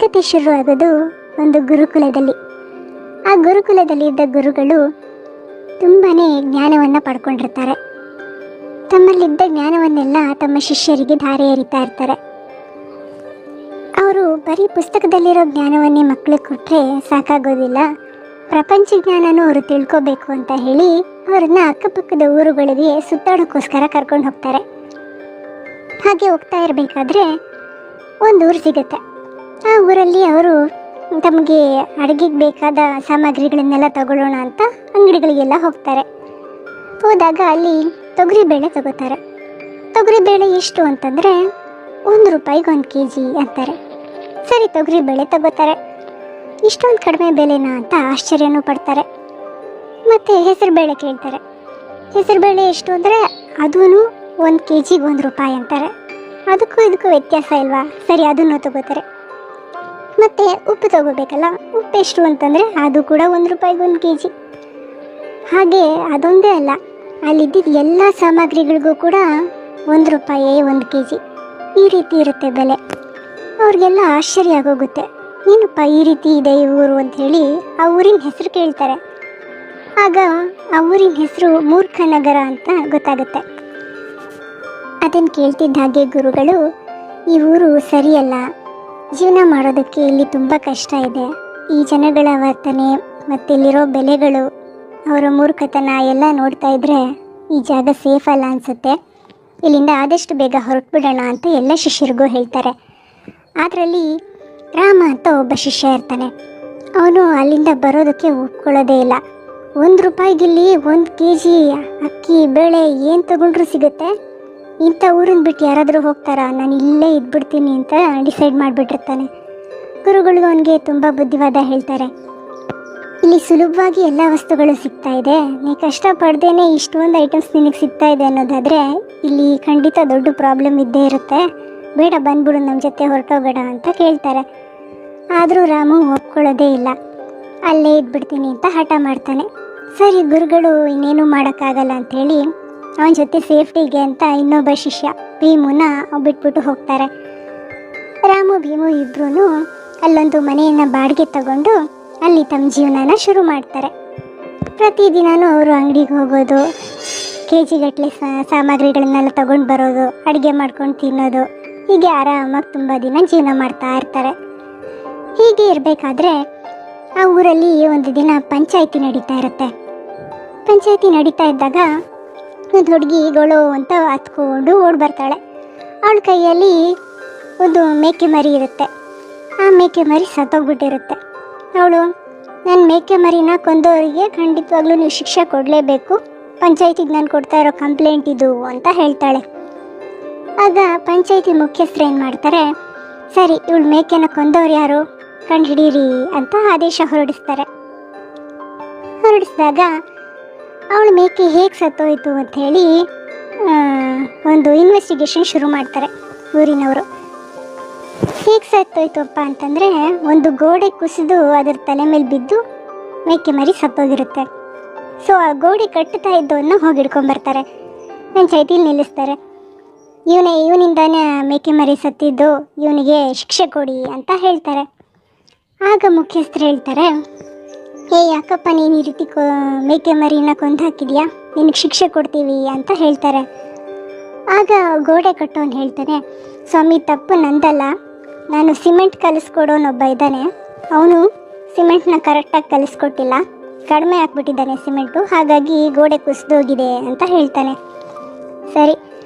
ಕತೆ ಶುರುವಾಗೋದು ಒಂದು ಗುರುಕುಲದಲ್ಲಿ. ಆ ಗುರುಕುಲದಲ್ಲಿ ಇದ್ದ ಗುರುಗಳು ತುಂಬಾ ಜ್ಞಾನವನ್ನು ಪಡ್ಕೊಂಡಿರ್ತಾರೆ. ತಮ್ಮಲ್ಲಿದ್ದ ಜ್ಞಾನವನ್ನೆಲ್ಲ ತಮ್ಮ ಶಿಷ್ಯರಿಗೆ ಧಾರೆ ಎರಿತಾ ಇರ್ತಾರೆ. ಅವರು ಬರೀ ಪುಸ್ತಕದಲ್ಲಿರೋ ಜ್ಞಾನವನ್ನೇ ಮಕ್ಕಳಿಗೆ ಕೊಟ್ಟರೆ ಸಾಕಾಗೋದಿಲ್ಲ, ಪ್ರಪಂಚ ಜ್ಞಾನನೂ ಅವರು ತಿಳ್ಕೋಬೇಕು ಅಂತ ಹೇಳಿ ಅವರನ್ನು ಅಕ್ಕಪಕ್ಕದ ಊರುಗಳಿಗೆ ಸುತ್ತಾಡೋಕ್ಕೋಸ್ಕರ ಕರ್ಕೊಂಡು ಹೋಗ್ತಾರೆ. ಹಾಗೆ ಹೋಗ್ತಾ ಇರಬೇಕಾದ್ರೆ ಒಂದು ಊರು ಸಿಗುತ್ತೆ. ಆ ಊರಲ್ಲಿ ಅವರು ತಮಗೆ ಅಡುಗೆಗೆ ಬೇಕಾದ ಸಾಮಗ್ರಿಗಳನ್ನೆಲ್ಲ ತಗೊಳ್ಳೋಣ ಅಂತ ಅಂಗಡಿಗಳಿಗೆಲ್ಲ ಹೋಗ್ತಾರೆ. ಹೋದಾಗ ಅಲ್ಲಿ ತೊಗರಿಬೇಳೆ ತಗೋತಾರೆ. ತೊಗರಿಬೇಳೆ ಎಷ್ಟು ಅಂತಂದರೆ ₹1 1 kg ಅಂತಾರೆ. ಸರಿ, ತೊಗರಿಬೇಳೆ ತಗೋತಾರೆ. ಇಷ್ಟೊಂದು ಕಡಿಮೆ ಬೆಲೆನಾ ಅಂತ ಆಶ್ಚರ್ಯನೂ ಪಡ್ತಾರೆ. ಮತ್ತು ಹೆಸರುಬೇಳೆ ಕೇಳ್ತಾರೆ. ಹೆಸರುಬೇಳೆ ಎಷ್ಟು ಅಂದರೆ ಅದೂ 1 kg ₹1 ಅಂತಾರೆ. ಅದಕ್ಕೂ ಇದಕ್ಕೂ ವ್ಯತ್ಯಾಸ ಇಲ್ವಾ? ಸರಿ, ಅದನ್ನು ತಗೋತಾರೆ. ಮತ್ತು ಉಪ್ಪು ತಗೋಬೇಕಲ್ಲ, ಉಪ್ಪು ಎಷ್ಟು ಅಂತಂದರೆ ಅದು ಕೂಡ ₹1 1 kg. ಹಾಗೆ ಅದೊಂದೇ ಅಲ್ಲ, ಅಲ್ಲಿದ್ದಿದ್ದ ಎಲ್ಲ ಸಾಮಗ್ರಿಗಳಿಗೂ ಕೂಡ ₹1 1 kg. ಈ ರೀತಿ ಇರುತ್ತೆ ಬೆಲೆ. ಅವ್ರಿಗೆಲ್ಲ ಆಶ್ಚರ್ಯ ಆಗೋಗುತ್ತೆ. ಏನಪ್ಪ ಈ ರೀತಿ ಇದೆ ಈ ಊರು ಅಂಥೇಳಿ ಆ ಊರಿನ ಹೆಸರು ಕೇಳ್ತಾರೆ. ಆಗ ಆ ಊರಿನ ಹೆಸರು ಮೂರ್ಖ ನಗರ ಅಂತ ಗೊತ್ತಾಗುತ್ತೆ. ಅದನ್ನು ಕೇಳ್ತಿದ್ದ ಹಾಗೆ ಗುರುಗಳು, ಈ ಊರು ಸರಿಯಲ್ಲ, ಜೀವನ ಮಾಡೋದಕ್ಕೆ ಇಲ್ಲಿ ತುಂಬ ಕಷ್ಟ ಇದೆ, ಈ ಜನಗಳ ವರ್ತನೆ ಮತ್ತು ಇಲ್ಲಿರೋ ಬೆಲೆಗಳು, ಅವರ ಮೂರ್ಖತನ ಎಲ್ಲ ನೋಡ್ತಾ ಇದ್ದರೆ ಈ ಜಾಗ ಸೇಫ್ ಅಲ್ಲ ಅನಿಸುತ್ತೆ, ಇಲ್ಲಿಂದ ಆದಷ್ಟು ಬೇಗ ಹೊರಟುಬಿಡೋಣ ಅಂತ ಎಲ್ಲ ಶಿಷ್ಯರಿಗೂ ಹೇಳ್ತಾರೆ. ಅದರಲ್ಲಿ ರಾಮ ಅಂತ ಒಬ್ಬ ಶಿಷ್ಯ ಇರ್ತಾನೆ. ಅವನು ಅಲ್ಲಿಂದ ಬರೋದಕ್ಕೆ ಒಪ್ಕೊಳ್ಳೋದೇ ಇಲ್ಲ. ₹1 1 kg ಅಕ್ಕಿ ಬೇಳೆ ಏನು ತಗೊಂಡ್ರೂ ಸಿಗುತ್ತೆ, ಇಂಥ ಊರನ್ನ ಬಿಟ್ಟು ಯಾರಾದರೂ ಹೋಗ್ತಾರಾ, ನಾನು ಇಲ್ಲೇ ಇದ್ಬಿಡ್ತೀನಿ ಅಂತ ಡಿಸೈಡ್ ಮಾಡಿಬಿಟ್ಟಿರ್ತಾನೆ. ಗುರುಗಳು ಅವನಿಗೆ ತುಂಬ ಬುದ್ಧಿವಾದ ಹೇಳ್ತಾರೆ. ಇಲ್ಲಿ ಸುಲಭವಾಗಿ ಎಲ್ಲ ವಸ್ತುಗಳು ಸಿಗ್ತಾ ಇದೆ, ನೀ ಕಷ್ಟಪಡ್ದೇನೆ ಇಷ್ಟೊಂದು ಐಟಮ್ಸ್ ನಿನಗೆ ಸಿಗ್ತಾ ಇದೆ ಅನ್ನೋದಾದರೆ ಇಲ್ಲಿ ಖಂಡಿತ ದೊಡ್ಡ ಪ್ರಾಬ್ಲಮ್ ಇದ್ದೇ ಇರುತ್ತೆ, ಬೇಡ ಬಂದ್ಬಿಡು ನಮ್ಮ ಜೊತೆ ಹೊರಟೋಗೋಣ ಅಂತ ಕೇಳ್ತಾರೆ. ಆದರೂ ರಾಮು ಒಪ್ಕೊಳ್ಳೋದೇ ಇಲ್ಲ, ಅಲ್ಲೇ ಇದ್ಬಿಡ್ತೀನಿ ಅಂತ ಹಠ ಮಾಡ್ತಾನೆ. ಸರಿ, ಗುರುಗಳು ಇನ್ನೇನು ಮಾಡೋಕ್ಕಾಗಲ್ಲ ಅಂಥೇಳಿ ಅವನ ಜೊತೆ ಸೇಫ್ಟಿಗೆ ಅಂತ ಇನ್ನೊಬ್ಬ ಶಿಷ್ಯ ಭೀಮುನ ಬಿಟ್ಬಿಟ್ಟು ಹೋಗ್ತಾರೆ. ರಾಮು ಭೀಮು ಇಬ್ಬರೂ ಅಲ್ಲೊಂದು ಮನೆಯನ್ನು ಬಾಡಿಗೆ ತಗೊಂಡು ಅಲ್ಲಿ ತಮ್ಮ ಜೀವನನ ಶುರು ಮಾಡ್ತಾರೆ. ಪ್ರತಿದಿನವೂ ಅವರು ಅಂಗಡಿಗೆ ಹೋಗೋದು, KG-ಗಟ್ಟಲೆ ಸಾಮಗ್ರಿಗಳನ್ನೆಲ್ಲ ತಗೊಂಡು ಬರೋದು, ಅಡುಗೆ ಮಾಡ್ಕೊಂಡು ತಿನ್ನೋದು, ಹೀಗೆ ಆರಾಮಾಗಿ ತುಂಬ ದಿನ ಜೀವನ ಮಾಡ್ತಾ ಇರ್ತಾರೆ. ಹೀಗೆ ಇರಬೇಕಾದ್ರೆ ಆ ಊರಲ್ಲಿ ಒಂದು ದಿನ ಪಂಚಾಯಿತಿ ನಡೀತಾ ಇರುತ್ತೆ. ಪಂಚಾಯಿತಿ ನಡೀತಾ ಇದ್ದಾಗ ಒಂದು ಹುಡುಗಿ ಗೊಳು ಅಂತ ಹತ್ಕೊಂಡು ಓಡಿ ಬರ್ತಾಳೆ. ಅವಳ ಕೈಯಲ್ಲಿ ಒಂದು ಮೇಕೆ ಮರಿ ಇರುತ್ತೆ. ಆ ಮೇಕೆ ಮರಿ ಸತ್ತೋಗ್ಬಿಟ್ಟಿರುತ್ತೆ. ಅವಳು, ನನ್ನ ಮೇಕೆ ಮರಿನ ಕೊಂದವರಿಗೆ ಖಂಡಿತವಾಗ್ಲೂ ನೀವು ಶಿಕ್ಷೆ ಕೊಡಲೇಬೇಕು, ಪಂಚಾಯಿತಿಗೆ ನಾನು ಕೊಡ್ತಾ ಇರೋ ಕಂಪ್ಲೇಂಟ್ ಇದು ಅಂತ ಹೇಳ್ತಾಳೆ. ಆಗ ಪಂಚಾಯಿತಿ ಮುಖ್ಯಸ್ಥರು ಏನು ಮಾಡ್ತಾರೆ, ಸರಿ ಇವಳು ಮೇಕೆನ ಕೊಂದವ್ರು ಯಾರು ಕಂಡು ಹಿಡೀರಿ ಅಂತ ಆದೇಶ ಹೊರಡಿಸಿದಾಗ ಅವಳು ಮೇಕೆ ಹೇಗೆ ಸತ್ತೋಯ್ತು ಅಂಥೇಳಿ ಒಂದು ಇನ್ವೆಸ್ಟಿಗೇಷನ್ ಶುರು ಮಾಡ್ತಾರೆ ಊರಿನವರು. ಹೇಗೆ ಸತ್ತೋಯ್ತಪ್ಪ ಅಂತಂದರೆ ಒಂದು ಗೋಡೆ ಕುಸಿದು ಅದರ ತಲೆ ಮೇಲೆ ಬಿದ್ದು ಮೇಕೆ ಮರಿ ಸತ್ತೋಗಿರುತ್ತೆ. ಸೊ ಆ ಗೋಡೆ ಕಟ್ಟುತ್ತಾ ಇದ್ದವನ್ನ ಹೋಗಿ ಹಿಡ್ಕೊಂಬರ್ತಾರೆ, ಪಂಚಾಯಿತಿಲಿ ನಿಲ್ಲಿಸ್ತಾರೆ. ಇವನಿಂದಾನೇ ಮೇಕೆ ಮರಿ ಸತ್ತಿದ್ದು, ಇವನಿಗೆ ಶಿಕ್ಷೆ ಕೊಡಿ ಅಂತ ಹೇಳ್ತಾರೆ. ಆಗ ಮುಖ್ಯಸ್ಥರು ಹೇಳ್ತಾರೆ, ಯಾಕಪ್ಪ ನೀನು ಈ ರೀತಿ ಮೇಕೆ ಮರಿನ ಕೊಂದು ಹಾಕಿದ್ಯಾ, ನಿನಗೆ ಶಿಕ್ಷೆ ಕೊಡ್ತೀವಿ ಅಂತ ಹೇಳ್ತಾರೆ. ಆಗ ಗೋಡೆ ಕಟ್ಟೋನು ಹೇಳ್ತಾನೆ, ಸ್ವಾಮಿ ತಪ್ಪು ನಂದಲ್ಲ, ನಾನು ಸಿಮೆಂಟ್ ಕಲಿಸ್ಕೊಡೋನೊಬ್ಬ ಇದ್ದಾನೆ, ಅವನು ಸಿಮೆಂಟ್ನ ಕರೆಕ್ಟಾಗಿ ಕಲಿಸ್ಕೊಟ್ಟಿಲ್ಲ, ಕಡಿಮೆ ಹಾಕ್ಬಿಟ್ಟಿದ್ದಾನೆ ಸಿಮೆಂಟು, ಹಾಗಾಗಿ ಗೋಡೆ ಕುಸಿದೋಗಿದೆ ಅಂತ ಹೇಳ್ತಾನೆ. ಸರಿ,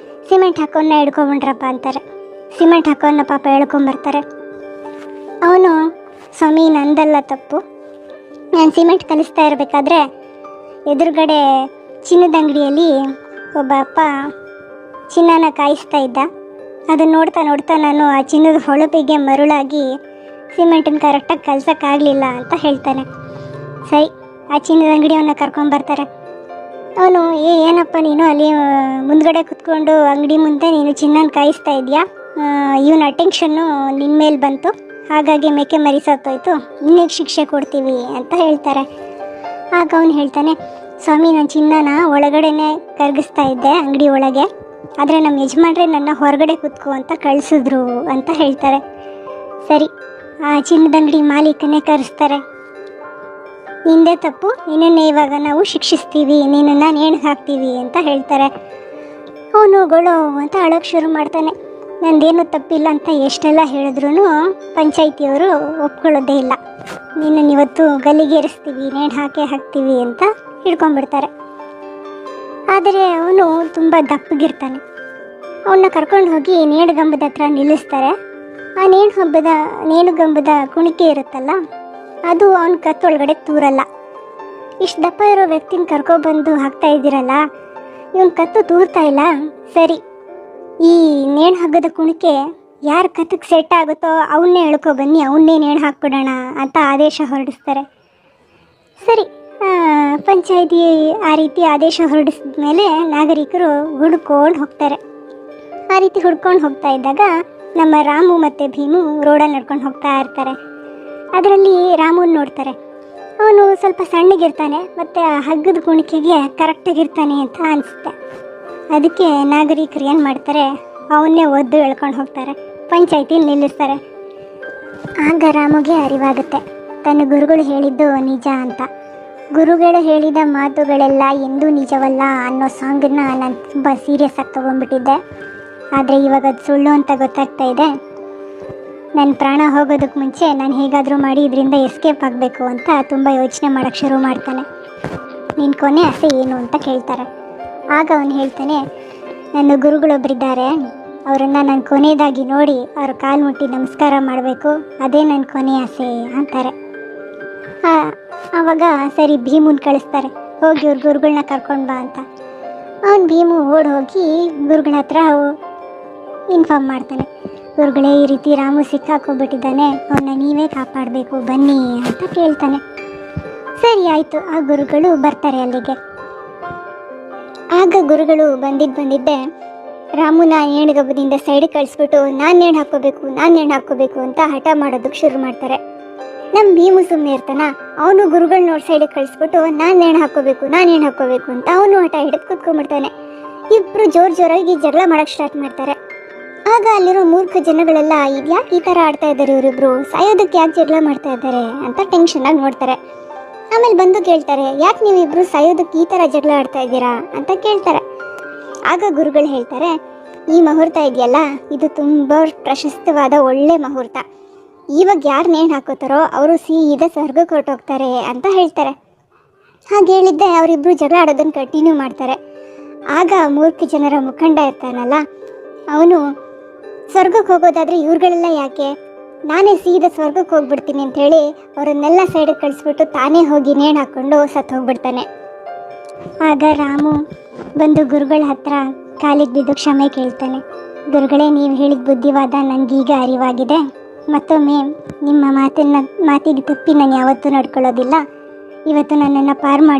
ಸಿಮೆಂಟ್ ಹಾಕೋನ್ನ ಹಿಡ್ಕೊಂಬಿಟ್ರಪ್ಪ ಅಂತಾರೆ. ಸಿಮೆಂಟ್ ಹಾಕೋನ್ನ ಪಾಪ ಹೇಳ್ಕೊಂಬರ್ತಾರೆ. ಅವನು, ಸ್ವಾಮಿ ನಂದಲ್ಲ ತಪ್ಪು, ನಾನು ಸಿಮೆಂಟ್ ಕಲಿಸ್ತಾ ಇರಬೇಕಾದ್ರೆ ಎದುರುಗಡೆ ಚಿನ್ನದ ಅಂಗಡಿಯಲ್ಲಿ ಒಬ್ಬ ಅಪ್ಪ ಚಿನ್ನನ ಕಾಯಿಸ್ತಾ ಇದ್ದ, ಅದನ್ನು ನೋಡ್ತಾ ನೋಡ್ತಾ ನಾನು ಆ ಚಿನ್ನದ ಹೊಳಪಿಗೆ ಮರುಳಾಗಿ ಸಿಮೆಂಟನ್ನು ಕರೆಕ್ಟಾಗಿ ಕಲ್ಸೋಕ್ಕಾಗಲಿಲ್ಲ ಅಂತ ಹೇಳ್ತಾನೆ. ಸರಿ, ಆ ಚಿನ್ನದ ಅಂಗಡಿಯವನ್ನ ಕರ್ಕೊಂಬರ್ತಾರೆ. ಅವನು, ಏನಪ್ಪ ನೀನು ಅಲ್ಲಿ ಮುಂದ್ಗಡೆ ಕುತ್ಕೊಂಡು ಅಂಗಡಿ ಮುಂದೆ ನೀನು ಚಿನ್ನನ ಕಾಯಿಸ್ತಾ ಇದೆಯಾ, ಇವನ ಅಟೆನ್ಷನ್ನು ನಿನ್ನ ಮೇಲೆ ಬಂತು, ಹಾಗಾಗಿ ಮೇಕೆ ಮರಿ ಸತ್ತೋಯ್ತು, ನಿನಗೆ ಶಿಕ್ಷೆ ಕೊಡ್ತೀವಿ ಅಂತ ಹೇಳ್ತಾರೆ. ಆಗ ಅವನು ಹೇಳ್ತಾನೆ, ಸ್ವಾಮಿ ನಾನು ಚಿನ್ನನ ಒಳಗಡೆನೆ ಕರಗಿಸ್ತಾ ಇದ್ದೆ ಅಂಗಡಿ ಒಳಗೆ, ಆದರೆ ನಮ್ಮ ಯಜಮಾನ್ರೆ ನನ್ನ ಹೊರಗಡೆ ಕೂತ್ಕೋ ಅಂತ ಕಳಿಸಿದ್ರು ಅಂತ ಹೇಳ್ತಾರೆ. ಸರಿ, ಆ ಚಿನ್ನದ ಅಂಗಡಿ ಮಾಲೀಕನೇ ಕರೆಸ್ತಾರೆ. ನಿಂದೇ ತಪ್ಪು, ನಿನ್ನನ್ನೇ ಇವಾಗ ನಾವು ಶಿಕ್ಷಿಸ್ತೀವಿ, ನಿನ್ನನ್ನು ನೇಣು ಹಾಕ್ತೀವಿ ಅಂತ ಹೇಳ್ತಾರೆ. ಅವನು ಗೊಳೋ ಅಂತ ಅಳೋಕ್ಕೆ ಶುರು ಮಾಡ್ತಾನೆ. ನಂದೇನು ತಪ್ಪಿಲ್ಲ ಅಂತ ಎಷ್ಟೆಲ್ಲ ಹೇಳಿದ್ರು ಪಂಚಾಯಿತಿಯವರು ಒಪ್ಕೊಳ್ಳೋದೇ ಇಲ್ಲ. ನಿನ್ನನ್ನು ಇವತ್ತು ಗಲ್ಲಿಗೇರಿಸ್ತೀವಿ, ನೇಣು ಹಾಕ್ತೀವಿ ಅಂತ ಹಿಡ್ಕೊಂಡ್ಬಿಡ್ತಾರೆ. ಆದರೆ ಅವನು ತುಂಬ ದಪ್ಪಗಿರ್ತಾನೆ. ಅವನ್ನ ಕರ್ಕೊಂಡು ಹೋಗಿ ನೇಣುಗಂಬದ ಹತ್ರ ನಿಲ್ಲಿಸ್ತಾರೆ. ಆ ನೇಣುಗಂಬದ ಕುಣಿಕೆ ಇರುತ್ತಲ್ಲ, ಅದು ಅವನ ಕತ್ತೊಳಗಡೆ ತೂರಲ್ಲ. ಇಷ್ಟು ದಪ್ಪ ಇರೋ ವ್ಯಕ್ತಿನ ಕರ್ಕೊಬಂದು ಹಾಕ್ತಾ ಇದ್ದೀರಲ್ಲ, ಇವನ ಕತ್ತು ತೂರ್ತಾ ಇಲ್ಲ. ಸರಿ, ಈ ನೇಣು ಹಗ್ಗದ ಕುಣಿಕೆ ಯಾರ ಕತ್ತಿಗೆ ಸೆಟ್ ಆಗುತ್ತೋ ಅವನ್ನೇ ಎಳ್ಕೊ ಬನ್ನಿ, ಅವನ್ನೇ ನೇಣು ಹಾಕ್ಬಿಡೋಣ ಅಂತ ಆದೇಶ ಹೊರಡಿಸ್ತಾರೆ. ಸರಿ, ಪಂಚಾಯಿತಿ ಆ ರೀತಿ ಆದೇಶ ಹೊರಡಿಸಿದ ಮೇಲೆ ನಾಗರಿಕರು ಹುಡ್ಕೊಂಡು ಹೋಗ್ತಾರೆ. ಆ ರೀತಿ ಹುಡ್ಕೊಂಡು ಹೋಗ್ತಾ ಇದ್ದಾಗ ನಮ್ಮ ರಾಮು ಮತ್ತು ಭೀಮು ರೋಡಲ್ಲಿ ನಡ್ಕೊಂಡು ಹೋಗ್ತಾ ಇರ್ತಾರೆ. ಅದರಲ್ಲಿ ರಾಮುನ ನೋಡ್ತಾರೆ. ಅವನು ಸ್ವಲ್ಪ ಸಣ್ಣಗಿರ್ತಾನೆ ಮತ್ತು ಆ ಹಗ್ಗದ ಕುಣಿಕೆಗೆ ಕರೆಕ್ಟಾಗಿರ್ತಾನೆ ಅಂತ ಅನಿಸುತ್ತೆ. ಅದಕ್ಕೆ ನಾಗರಿಕರು ಏನು ಮಾಡ್ತಾರೆ, ಅವನ್ನೇ ಒದ್ದು ಎಳ್ಕೊಂಡು ಹೋಗ್ತಾರೆ, ಪಂಚಾಯಿತಿಲಿ ನಿಲ್ಲಿಸ್ತಾರೆ. ಆಗ ರಾಮುಗೆ ಅರಿವಾಗುತ್ತೆ ತನ್ನ ಗುರುಗಳು ಹೇಳಿದ್ದು ನಿಜ ಅಂತ. ಗುರುಗಳು ಹೇಳಿದ ಮಾತುಗಳೆಲ್ಲ ಎಂದೂ ನಿಜವಲ್ಲ ಅನ್ನೋ ಸಾಂಗನ್ನು ನಾನು ತುಂಬ ಸೀರಿಯಸ್ ಆಗಿ ತೊಗೊಂಡ್ಬಿಟ್ಟಿದ್ದೆ. ಆದರೆ ಇವಾಗ ಅದು ಸುಳ್ಳು ಅಂತ ಗೊತ್ತಾಗ್ತಾ ಇದೆ. ನನ್ನ ಪ್ರಾಣ ಹೋಗೋದಕ್ಕೆ ಮುಂಚೆ ನಾನು ಹೇಗಾದರೂ ಮಾಡಿ ಇದರಿಂದ ಎಸ್ಕೇಪ್ ಆಗಬೇಕು ಅಂತ ತುಂಬ ಯೋಚನೆ ಮಾಡೋಕ್ಕೆ ಶುರು ಮಾಡ್ತಾನೆ. ನಿನ್ನ ಕೊನೆ ಆಸೆ ಏನು ಅಂತ ಕೇಳ್ತಾರೆ. ಆಗ ಅವನು ಹೇಳ್ತಾನೆ, ನನ್ನ ಗುರುಗಳೊಬ್ಬರಿದ್ದಾರೆ, ಅವರನ್ನು ನಾನು ಕೊನೆಯದಾಗಿ ನೋಡಿ ಅವ್ರ ಕಾಲು ಮುಟ್ಟಿ ನಮಸ್ಕಾರ ಮಾಡಬೇಕು, ಅದೇ ನನ್ನ ಕೊನೆ ಆಸೆ ಅಂತಾರೆ. ಆವಾಗ ಸರಿ ಭೀಮುನ ಕಳಿಸ್ತಾರೆ, ಹೋಗಿ ಅವ್ರ ಗುರುಗಳನ್ನ ಕರ್ಕೊಂಡು ಬಾ ಅಂತ. ಅವನು ಭೀಮು ಓಡಿ ಹೋಗಿ ಗುರುಗಳ ಹತ್ರ ಇನ್ಫಾರ್ಮ್ ಮಾಡ್ತಾನೆ, ಗುರುಗಳೇ ಈ ರೀತಿ ರಾಮು ಸಿಕ್ಕಾಕೋಗ್ಬಿಟ್ಟಿದ್ದಾನೆ, ಅವನ್ನ ನೀವೇ ಕಾಪಾಡಬೇಕು ಬನ್ನಿ ಅಂತ ಕೇಳ್ತಾನೆ. ಸರಿ ಆಯಿತು, ಆ ಗುರುಗಳು ಬರ್ತಾರೆ ಅಲ್ಲಿಗೆ. ಆಗ ಗುರುಗಳು ಬಂದಿದ್ದೆ ರಾಮುನ ನೇಣುಗಬ್ಬದಿಂದ ಸೈಡಿಗೆ ಕಳಿಸ್ಬಿಟ್ಟು ನಾನು ನೇಣು ಹಾಕ್ಕೋಬೇಕು ಅಂತ ಹಠ ಮಾಡೋದಕ್ಕೆ ಶುರು ಮಾಡ್ತಾರೆ. ನಮ್ಮ ಭೀಮು ಸುಮ್ಮನೆ ಇರ್ತಾನ, ಅವನು ಗುರುಗಳು ನೋಡಿ ಸೈಡಿಗೆ ಕಳಿಸ್ಬಿಟ್ಟು ನಾನು ನೇಣು ಹಾಕ್ಕೋಬೇಕು ಅಂತ ಅವನು ಹಠ ಹಿಡಿದು ಕೂತ್ಕೊಂಡ್ಬಿಡ್ತಾನೆ. ಇಬ್ಬರು ಜೋರಾಗಿ ಜಗಳ ಮಾಡೋಕ್ಕೆ ಸ್ಟಾರ್ಟ್ ಮಾಡ್ತಾರೆ. ಆಗ ಅಲ್ಲಿರೋ ಮೂರ್ಖ ಜನಗಳೆಲ್ಲ ಇದ್ಯಾಕೆ ಈ ಥರ ಆಡ್ತಾ ಇದ್ದಾರೆ, ಇವರಿಬ್ರು ಸಾಯೋದಕ್ಕೆ ಯಾಕೆ ಜಗಳ ಮಾಡ್ತಾ ಇದ್ದಾರೆ ಅಂತ ಟೆನ್ಷನಾಗಿ ನೋಡ್ತಾರೆ. ಆಮೇಲೆ ಬಂದು ಕೇಳ್ತಾರೆ, ಯಾಕೆ ನೀವಿಬ್ರು ಸಾಯೋದಕ್ಕೆ ಈ ಥರ ಜಗಳ ಆಡ್ತಾ ಇದ್ದೀರಾ ಅಂತ ಕೇಳ್ತಾರೆ. ಆಗ ಗುರುಗಳು ಹೇಳ್ತಾರೆ, ಈ ಮುಹೂರ್ತ ಇದೆಯಲ್ಲ, ಇದು ತುಂಬ ಪ್ರಶಸ್ತವಾದ ಒಳ್ಳೆ ಮುಹೂರ್ತ. ಇವಾಗ ಯಾರು ನೇಣು ಹಾಕೋತಾರೋ ಅವರು ಸೀದಾ ಸ್ವರ್ಗಕ್ಕೆ ಹೊರಟೋಗ್ತಾರೆ ಅಂತ ಹೇಳ್ತಾರೆ. ಹಾಗೆ ಹೇಳಿದ್ದೆ ಅವರಿಬ್ಬರು ಜಗಳ ಆಡೋದನ್ನು ಕಂಟಿನ್ಯೂ ಮಾಡ್ತಾರೆ. ಆಗ ಮೂರ್ಖ ಜನರ ಮುಖಂಡ ಇರ್ತಾನಲ್ಲ, ಅವನು ಸ್ವರ್ಗಕ್ಕೆ ಹೋಗೋದಾದರೆ ಇವ್ರುಗಳೆಲ್ಲ ಯಾಕೆ, ನಾನೇ ಸೀದಾ ಸ್ವರ್ಗಕ್ಕೆ ಹೋಗ್ಬಿಡ್ತೀನಿ ಅಂಥೇಳಿ ಅವರನ್ನೆಲ್ಲ ಸೈಡಿಗೆ ಕಳಿಸ್ಬಿಟ್ಟು ತಾನೇ ಹೋಗಿ ನೇಣು ಹಾಕ್ಕೊಂಡು ಸತ್ತು ಹೋಗ್ಬಿಡ್ತಾನೆ. ಆಗ ರಾಮು ಬಂದು ಗುರುಗಳ ಹತ್ರ ಕಾಲಿಗೆ ಬಿದ್ದು ಕ್ಷಮೆ ಕೇಳ್ತಾನೆ. ಗುರುಗಳೇ, ನೀವು ಹೇಳಿದ ಬುದ್ಧಿವಾದ ನನಗೀಗ ಅರಿವಾಗಿದೆ. ಮತ್ತೊಮ್ಮೆ ನಿಮ್ಮ ಮಾತಿಗೆ ತಪ್ಪಿ ನಾನು ಯಾವತ್ತೂ ನಡ್ಕೊಳ್ಳೋದಿಲ್ಲ. ಇವತ್ತು ನನ್ನನ್ನು ಪಾರು ಮಾಡಿ